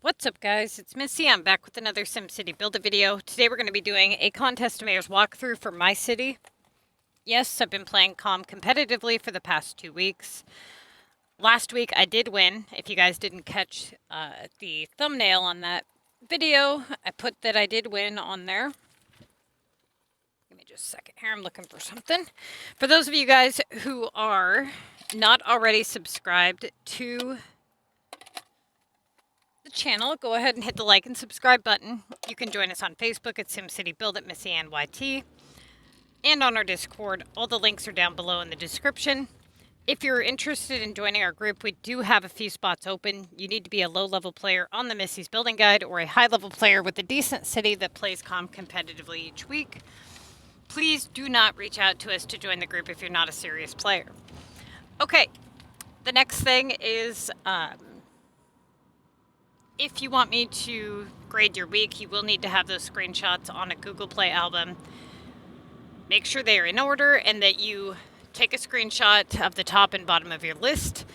What's up, guys? It's Missy. I'm back with another SimCity build a video. Today we're going to be doing a contest mayor's walkthrough for my city. Yes, I've been playing COM competitively for the past 2 weeks. Last week I did win. If you guys didn't catch the thumbnail on that video, I put that I did win on there. Give me just a second here. I'm looking for something. For those of you guys who are not already subscribed to channel, go ahead and hit the like and subscribe button. You can join us on Facebook at SimCity Build at MissyAnneTTVYT and on our Discord. All the links are down below in the description. If you're interested in joining our group, we do have a few spots open. You need to be a low-level player on the Missy's Building Guide or a high-level player with a decent city that plays COM competitively each week. Please do not reach out to us to join the group if you're not a serious player. Okay, the next thing is if you want me to grade your week, you will need to have those screenshots on a Google Play album. Make sure they are in order and that you take a screenshot of the top and bottom of your list,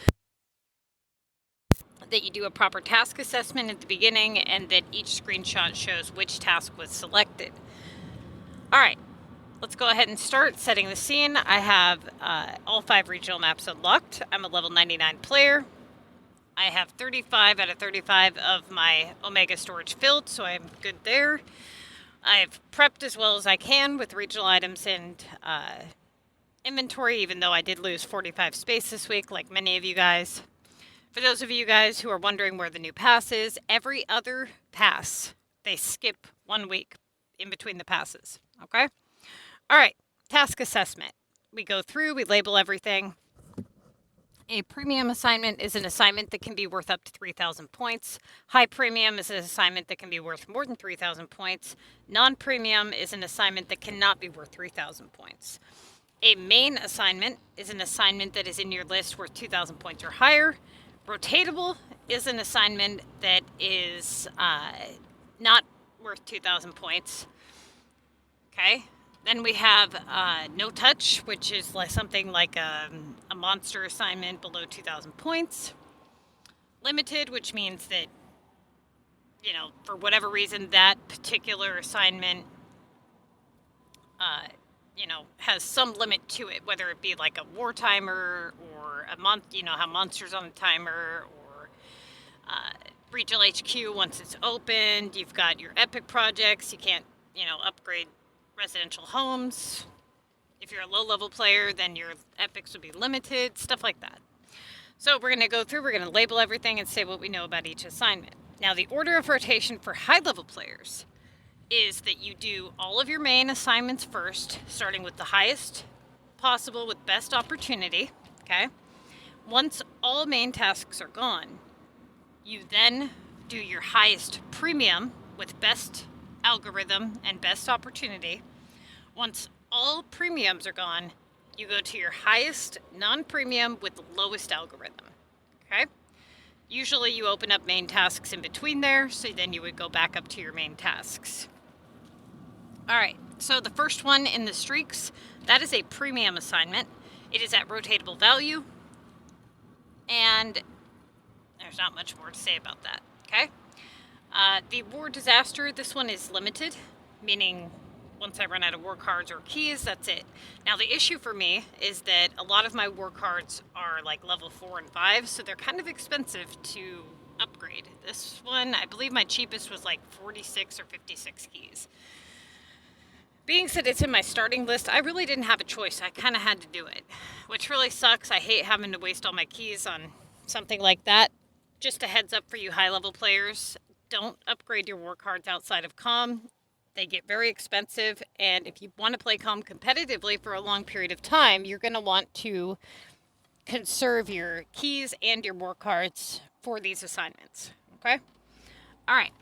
that you do a proper task assessment at the beginning, and that each screenshot shows which task was selected. All right, let's go ahead and start setting the scene. I have all 5 regional maps unlocked. I'm a level 99 player. I have 35 out of 35 of my Omega storage filled, so I'm good there. I've prepped as well as I can with regional items and inventory, even though I did lose 45 space this week, like many of you guys. For those of you guys who are wondering where the new pass is, every other pass, they skip 1 week in between the passes, okay? All right, task assessment. We go through, we label everything. A premium assignment is an assignment that can be worth up to 3,000 points. High premium is an assignment that can be worth more than 3,000 points. Non-premium is an assignment that cannot be worth 3,000 points. A main assignment is an assignment that is in your list worth 2,000 points or higher. Rotatable is an assignment that is not worth 2,000 points. Okay. Then we have No Touch, which is like something like a monster assignment below 2,000 points. Limited, which means that, you know, for whatever reason, that particular assignment, you know, has some limit to it, whether it be like a war timer or a month, you know, how monsters on a timer, or regional HQ once it's opened. You've got your epic projects. You can't, you know, upgrade residential homes. If you're a low-level player, then your epics would be limited, stuff like that. So we're going to go through, we're going to label everything and say what we know about each assignment. Now, the order of rotation for high-level players is that you do all of your main assignments first, starting with the highest possible with best opportunity, okay? Once all main tasks are gone, you then do your highest premium with best algorithm and best opportunity. Once all premiums are gone, you go to your highest non-premium with the lowest algorithm, okay? Usually you open up main tasks in between there, so then you would go back up to your main tasks. All right, so the first one in the streaks, that is a premium assignment. It is at rotatable value, and there's not much more to say about that, okay? The war disaster, this one is limited, meaning once I run out of war cards or keys, that's it. Now the issue for me is that a lot of my war cards are like level 4 and 5, so they're kind of expensive to upgrade. This one, I believe my cheapest was like 46 or 56 keys. Being said it's in my starting list, I really didn't have a choice. I kind of had to do it, which really sucks. I hate having to waste all my keys on something like that. Just a heads up for you high-level players, don't upgrade your war cards outside of COM. They get very expensive, and if you want to play COM competitively for a long period of time, you're going to want to conserve your keys and your war cards for these assignments, okay? All right.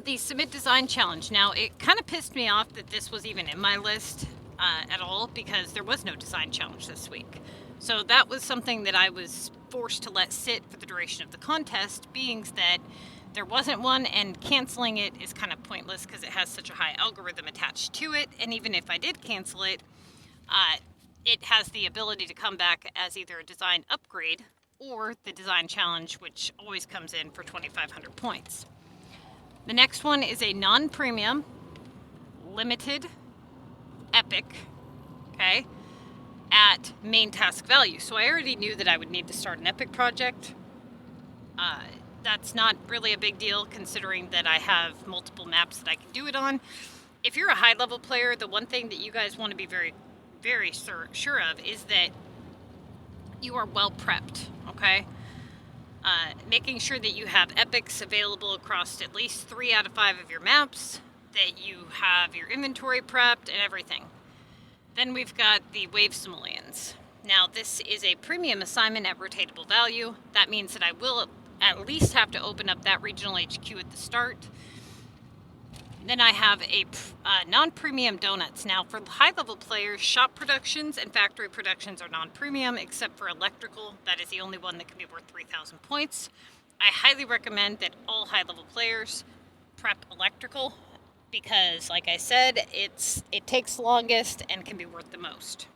The Submit Design Challenge. Now, it kind of pissed me off that this was even in my list at all, because there was no design challenge this week. So that was something that I was forced to let sit for the duration of the contest, being that there wasn't one, and canceling it is kind of pointless because it has such a high algorithm attached to it. And even if I did cancel it, it has the ability to come back as either a design upgrade or the design challenge, which always comes in for 2,500 points. The next one is a non-premium, limited, epic, okay, at main task value. So I already knew that I would need to start an epic project. That's not really a big deal considering that I have multiple maps that I can do it on. If you're a high level player, the one thing that you guys want to be very, very sure of is that you are well prepped, okay? Making sure that you have epics available across at least 3 out of 5 of your maps, that you have your inventory prepped and everything. Then we've got the wave simoleons. Now this is a premium assignment at rotatable value. That means that I will at least have to open up that regional HQ at the start. Then I have a non-premium donuts. Now for high-level players, shop productions and factory productions are non-premium, except for electrical. That is the only one that can be worth 3,000 points. I highly recommend that all high-level players prep electrical because, like I said, it takes longest and can be worth the most.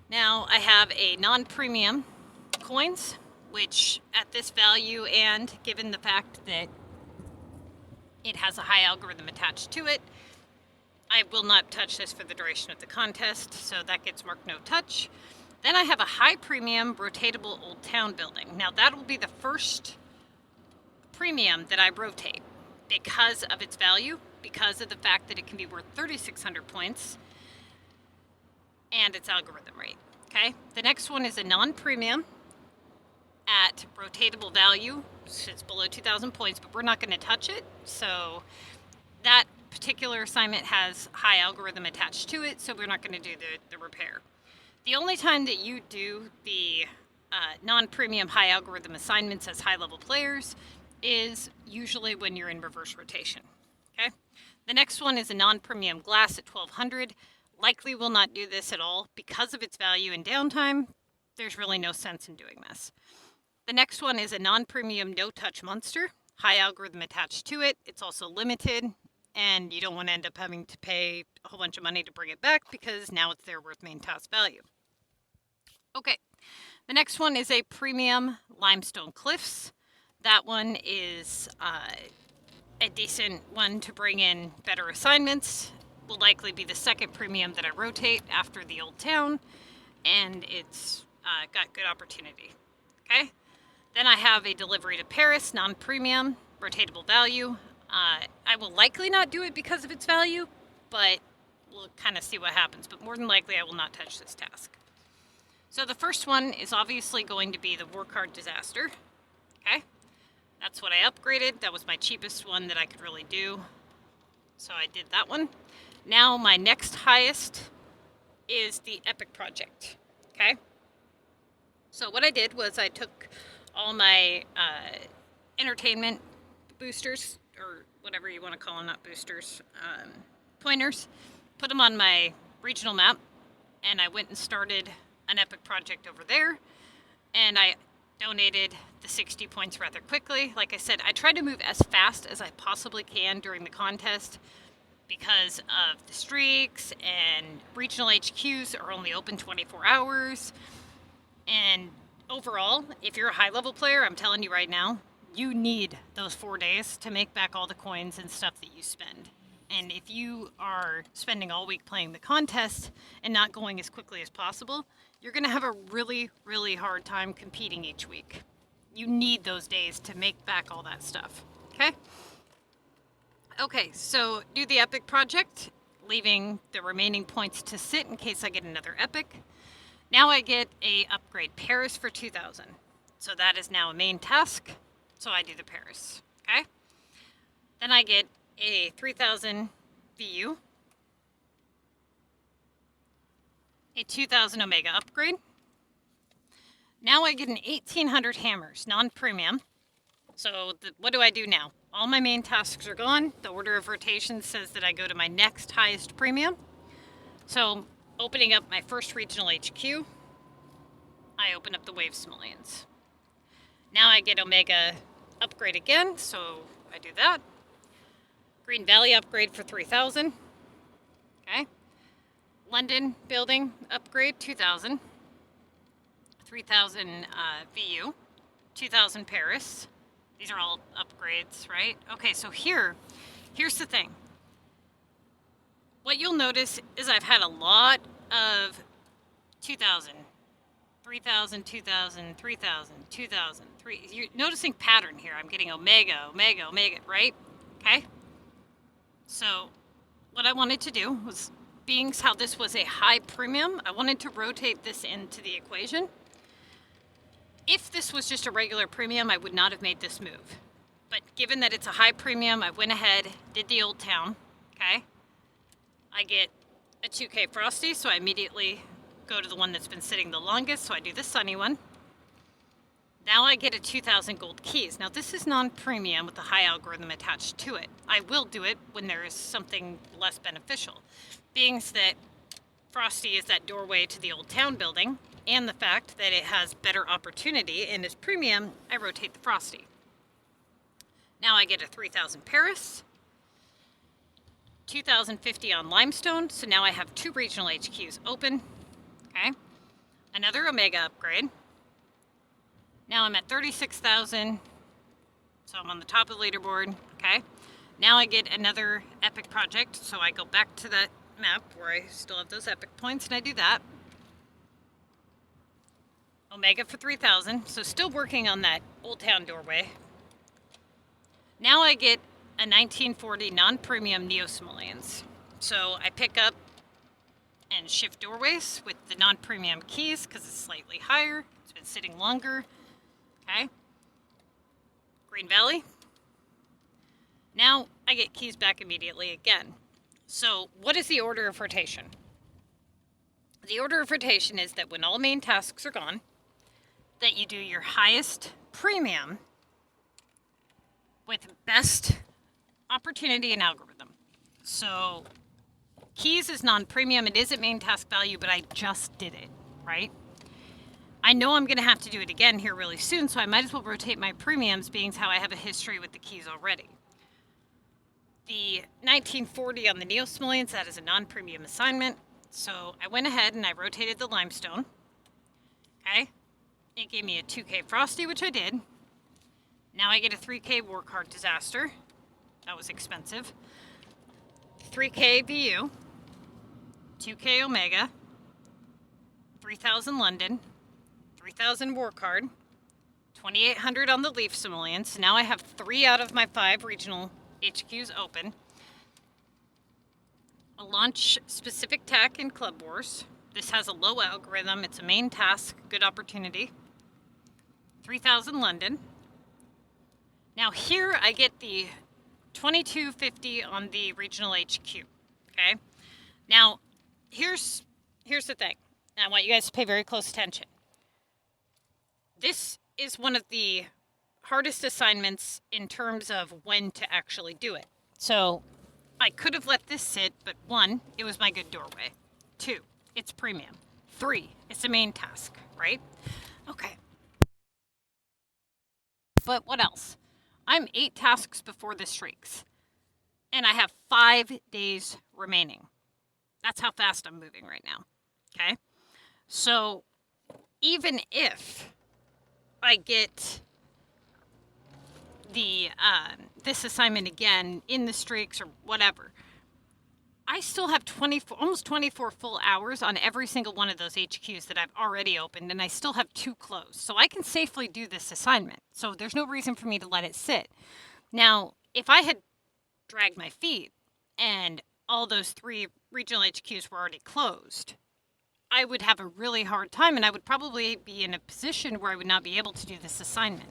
Now I have a non-premium coins, which at this value and given the fact that it has a high algorithm attached to it, I will not touch this for the duration of the contest, so that gets marked no touch. Then I have a high premium rotatable old town building. Now that will be the first premium that I rotate because of its value, because of the fact that it can be worth 3,600 points and its algorithm rate, okay? The next one is a non-premium at rotatable value. It's below 2,000 points, but we're not going to touch it. So that particular assignment has high algorithm attached to it, so we're not going to do the repair. The only time that you do the non-premium high algorithm assignments as high-level players is usually when you're in reverse rotation, okay? The next one is a non-premium glass at 1,200. Likely will not do this at all because of its value and downtime. There's really no sense in doing this. The next one is a non-premium no-touch monster, high algorithm attached to it. It's also limited, and you don't want to end up having to pay a whole bunch of money to bring it back because now it's there worth main task value. Okay, the next one is a premium limestone cliffs. That one is a decent one to bring in better assignments. Will likely be the second premium that I rotate after the old town, and it's got good opportunity, okay? Then I have a delivery to Paris, non-premium, rotatable value. I will likely not do it because of its value, but we'll kind of see what happens. But more than likely, I will not touch this task. So the first one is obviously going to be the war card disaster. Okay, that's what I upgraded. That was my cheapest one that I could really do. So I did that one. Now my next highest is the epic project. Okay, so what I did was I took all my entertainment boosters, or whatever you want to call them, not boosters, pointers, put them on my regional map, and I went and started an epic project over there, and I donated the 60 points rather quickly. Like I said, I tried to move as fast as I possibly can during the contest because of the streaks, and regional HQs are only open 24 hours, and overall, if you're a high-level player, I'm telling you right now, you need those 4 days to make back all the coins and stuff that you spend. And if you are spending all week playing the contest and not going as quickly as possible, you're going to have a really, really hard time competing each week. You need those days to make back all that stuff, okay? Okay, so do the epic project, leaving the remaining points to sit in case I get another epic. Now I get a upgrade Paris for 2,000. So that is now a main task. So I do the Paris, okay? Then I get a 3,000 VU, a 2,000 Omega upgrade. Now I get an 1,800 hammers, non-premium. So what do I do now? All my main tasks are gone. The order of rotation says that I go to my next highest premium. So opening up my first regional HQ, I open up the wave simoleons. Now I get Omega upgrade again, so I do that. Green Valley upgrade for 3,000. Okay. London building upgrade 2,000. 3000 VU, 2000 Paris. These are all upgrades, right? Okay, so here's the thing. What you'll notice is I've had a lot of 2000, 3000, 2000, 3000, 2000, 3. You're noticing pattern here. I'm getting Omega, Omega, Omega, right? Okay? So what I wanted to do was, being how this was a high premium, I wanted to rotate this into the equation. If this was just a regular premium, I would not have made this move. But given that it's a high premium, I went ahead, did the Old Town, okay? I get a 2K Frosty, so I immediately go to the one that's been sitting the longest, so I do the Sunny one. Now I get a 2000 gold keys. Now this is non-premium with the high algorithm attached to it. I will do it when there is something less beneficial. Being that Frosty is that doorway to the Old Town building, and the fact that it has better opportunity and is premium, I rotate the Frosty. Now I get a 3000 Paris, 2050 on Limestone, so now I have 2 regional HQs open, okay? Another Omega upgrade. Now I'm at 36,000, so I'm on the top of the leaderboard, okay? Now I get another epic project, so I go back to that map where I still have those epic points, and I do that. Omega for 3,000, so still working on that Old Town doorway. Now I get a 1940 non-premium Neo-Simoleons. So I pick up and shift doorways with the non-premium keys because it's slightly higher. It's been sitting longer. Okay. Green Valley. Now I get keys back immediately again. So what is the order of rotation? The order of rotation is that when all main tasks are gone, that you do your highest premium with best opportunity and algorithm. So keys is non-premium. It is at main task value, but I just did it, right? I know I'm going to have to do it again here really soon, so I might as well rotate my premiums, being how I have a history with the keys already. The 1940 on the Neo-Simoleons, that is a non-premium assignment. So I went ahead and I rotated the Limestone. Okay. It gave me a 2K Frosty, which I did. Now I get a 3K War Card Disaster. That was expensive. 3K VU. 2K Omega. 3,000 London. 3,000 War Card. 2,800 on the Leaf Simoleons. So now I have 3 out of my 5 regional HQs open. A launch specific tack in Club Wars. This has a low algorithm. It's a main task. Good opportunity. 3,000 London. Now here I get the 2250 on the regional HQ. Okay. Now here's the thing. I want you guys to pay very close attention. This is one of the hardest assignments in terms of when to actually do it. So I could have let this sit, but 1, it was my good doorway. 2, it's premium. 3, it's a main task, right? Okay. But what else? I'm 8 tasks before the streaks, and I have 5 days remaining. That's how fast I'm moving right now, okay? So even if I get the this assignment again in the streaks or whatever, I still have almost 24 full hours on every single one of those HQs that I've already opened, and I still have 2 closed. So I can safely do this assignment. So there's no reason for me to let it sit. Now, if I had dragged my feet and all those 3 regional HQs were already closed, I would have a really hard time, and I would probably be in a position where I would not be able to do this assignment.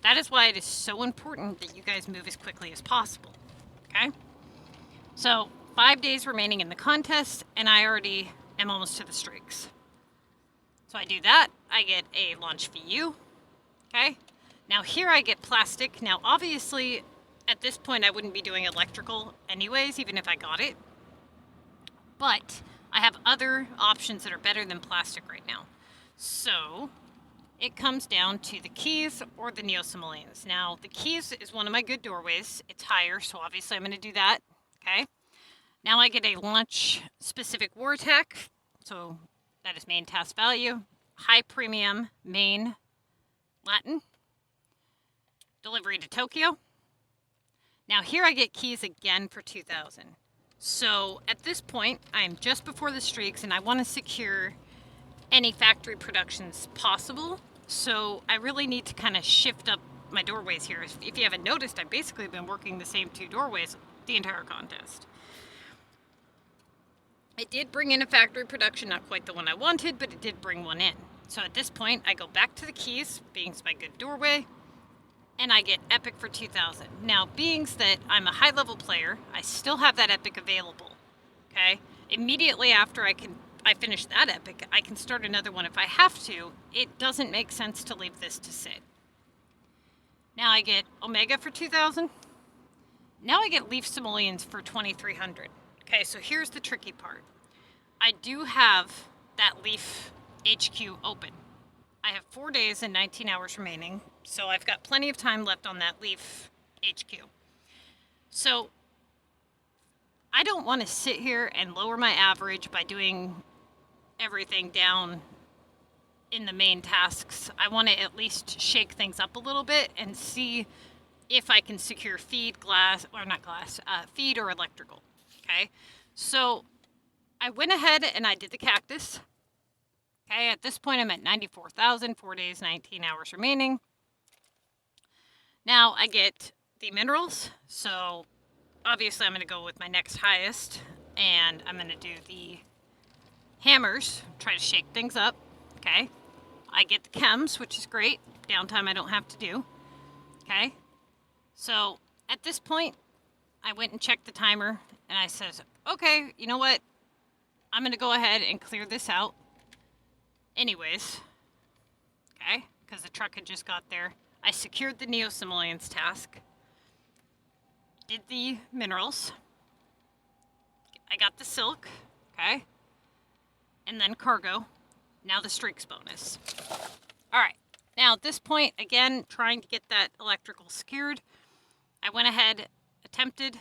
That is why it is so important that you guys move as quickly as possible. Okay? So 5 days remaining in the contest, and I already am almost to the streaks. So I do that. I get a launch VU. Okay. Now here I get plastic. Now obviously at this point I wouldn't be doing electrical anyways, even if I got it. But I have other options that are better than plastic right now. So it comes down to the keys or the Neo-Simoleons. Now the keys is one of my good doorways. It's higher, so obviously I'm going to do that. Okay. Now I get a launch specific war attack. So that is main task value. high premium Maine Latin. Delivery to Tokyo. Now here I get keys again for 2,000. So at this point, I'm just before the streaks and I want to secure any factory productions possible. So I really need to kind of shift up my doorways here. If you haven't noticed, I've basically been working the same 2 doorways the entire contest. It did bring in a factory production, not quite the one I wanted, but it did bring one in. So at this point, I go back to the keys, being my good doorway, and I get epic for 2,000. Now, being that I'm a high-level player, I still have that epic available, okay? Immediately after I finish that epic, I can start another one if I have to. It doesn't make sense to leave this to sit. Now I get Omega for 2,000. Now I get Leaf Simoleons for 2,300. Okay, so here's the tricky part. I do have that Leaf HQ open. I have 4 days and 19 hours remaining, so I've got plenty of time left on that Leaf HQ. So I don't want to sit here and lower my average by doing everything down in the main tasks. I want to at least shake things up a little bit and see if I can secure feed, feed or electrical. Okay, so I went ahead and I did the cactus. Okay, at this point I'm at 94,000, 4 days, 19 hours remaining. Now I get the minerals, so obviously I'm going to go with my next highest, and I'm going to do the hammers, try to shake things up. Okay, I get the chems, which is great, downtime I don't have to do. Okay, so at this point I went and checked the timer, and I says, okay, you know what? I'm going to go ahead and clear this out anyways. Okay, because the truck had just got there. I secured the Neo Simoleons task. Did the minerals. I got the silk. Okay. And then cargo. Now the streaks bonus. Alright. Now at this point, again, trying to get that electrical secured. I went ahead, attempted.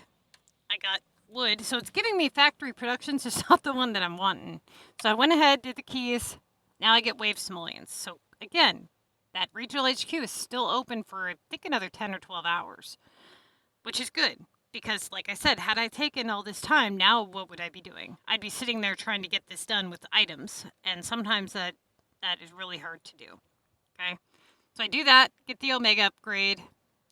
I got wood. So it's giving me factory productions. It's not the one that I'm wanting. So I went ahead, did the keys. Now I get wave simoleons. So again, that regional HQ is still open for I think another 10 or 12 hours, which is good because like I said, had I taken all this time, now what would I be doing? I'd be sitting there trying to get this done with items, and sometimes that is really hard to do. Okay, so I do that, get the Omega upgrade,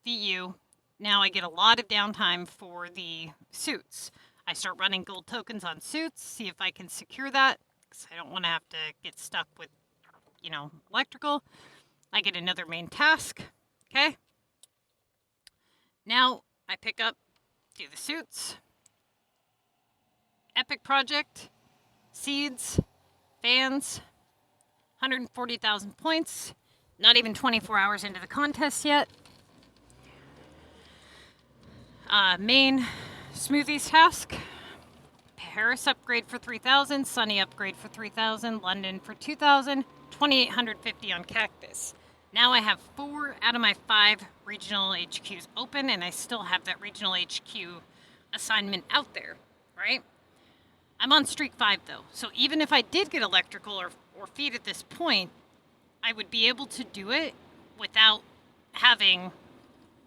VU. Now I get a lot of downtime for the suits. I start running gold tokens on suits, see if I can secure that, because I don't want to have to get stuck with, electrical. I get another main task, okay? Now I pick up, do the suits, epic project, seeds, fans, 140,000 points, not even 24 hours into the contest yet. Main smoothies task, Paris upgrade for 3,000, Sunny upgrade for 3,000, London for 2,000, 2,850 on cactus. Now I have 4 out of my 5 regional HQs open, and I still have that regional HQ assignment out there, right? I'm on streak 5 though, so even if I did get electrical or feed at this point, I would be able to do it without having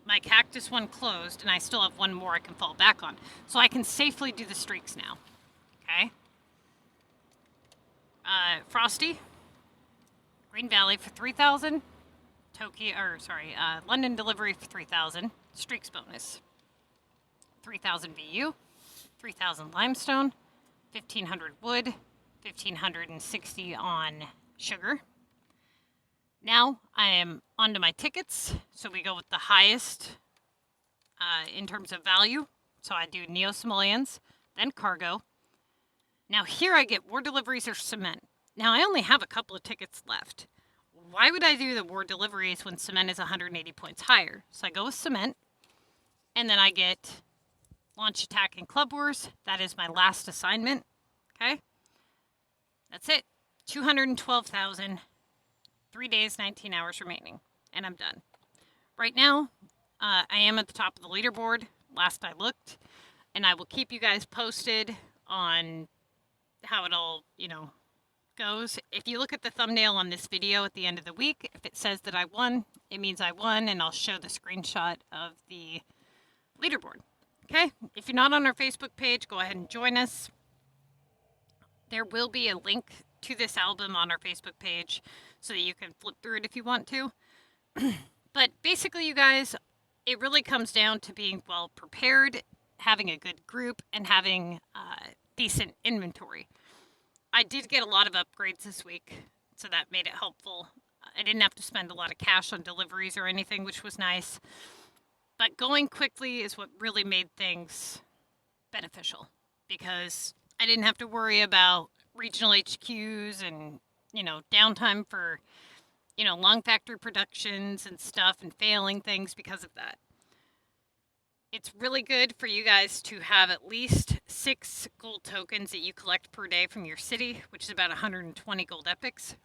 my cactus one closed, and I still have one more I can fall back on. So I can safely do the streaks now, okay? Frosty, Green Valley for 3,000, London delivery for 3,000, streaks bonus, 3,000 VU, 3,000 limestone, 1,500 wood, 1,560 on sugar. Now I am onto my tickets, so we go with the highest in terms of value. So I do Neo Simoleons, then cargo. Now here I get war deliveries or cement. Now I only have a couple of tickets left. Why would I do the war deliveries when cement is 180 points higher? So I go with cement, and then I get launch attack and club wars. That is my last assignment. Okay, that's it. 212,000. 3 days, 19 hours remaining, and I'm done. Right now, I am at the top of the leaderboard, last I looked, and I will keep you guys posted on how it all, goes. If you look at the thumbnail on this video at the end of the week, if it says that I won, it means I won, and I'll show the screenshot of the leaderboard. Okay? If you're not on our Facebook page, go ahead and join us. There will be a link to this album on our Facebook page so that you can flip through it if you want to. But basically, you guys, it really comes down to being well prepared, having a good group, and having decent inventory. I did get a lot of upgrades this week, so that made it helpful. I didn't have to spend a lot of cash on deliveries or anything, which was nice. But going quickly is what really made things beneficial, because I didn't have to worry about regional HQs and, downtime for, long factory productions and stuff and failing things because of that. It's really good for you guys to have at least 6 gold tokens that you collect per day from your city, which is about 120 gold epics.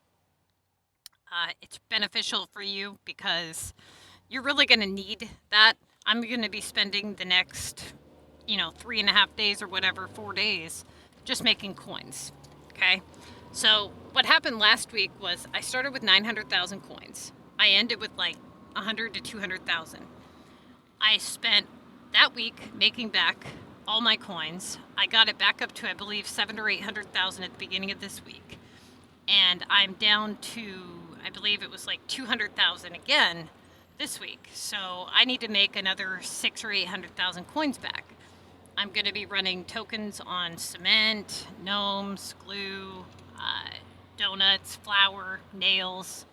It's beneficial for you because you're really going to need that. I'm going to be spending the next, 3.5 days or whatever, 4 days, just making coins. Okay? So what happened last week was I started with 900,000 coins. I ended with like 100 to 200,000. I spent that week making back all my coins. I got it back up to, I believe, 700,000 or 800,000 at the beginning of this week. And I'm down to, I believe it was like 200,000 again this week. So I need to make another 600,000 or 800,000 coins back. I'm going to be running tokens on cement, gnomes, glue, donuts, flour, nails,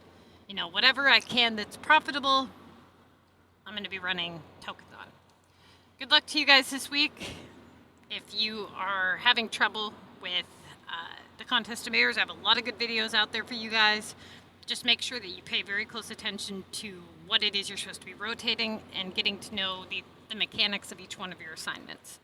whatever I can that's profitable, I'm going to be running tokens on. Good luck to you guys this week. If you are having trouble with the Contest of Mayors, I have a lot of good videos out there for you guys. Just make sure that you pay very close attention to what it is you're supposed to be rotating and getting to know the mechanics of each one of your assignments.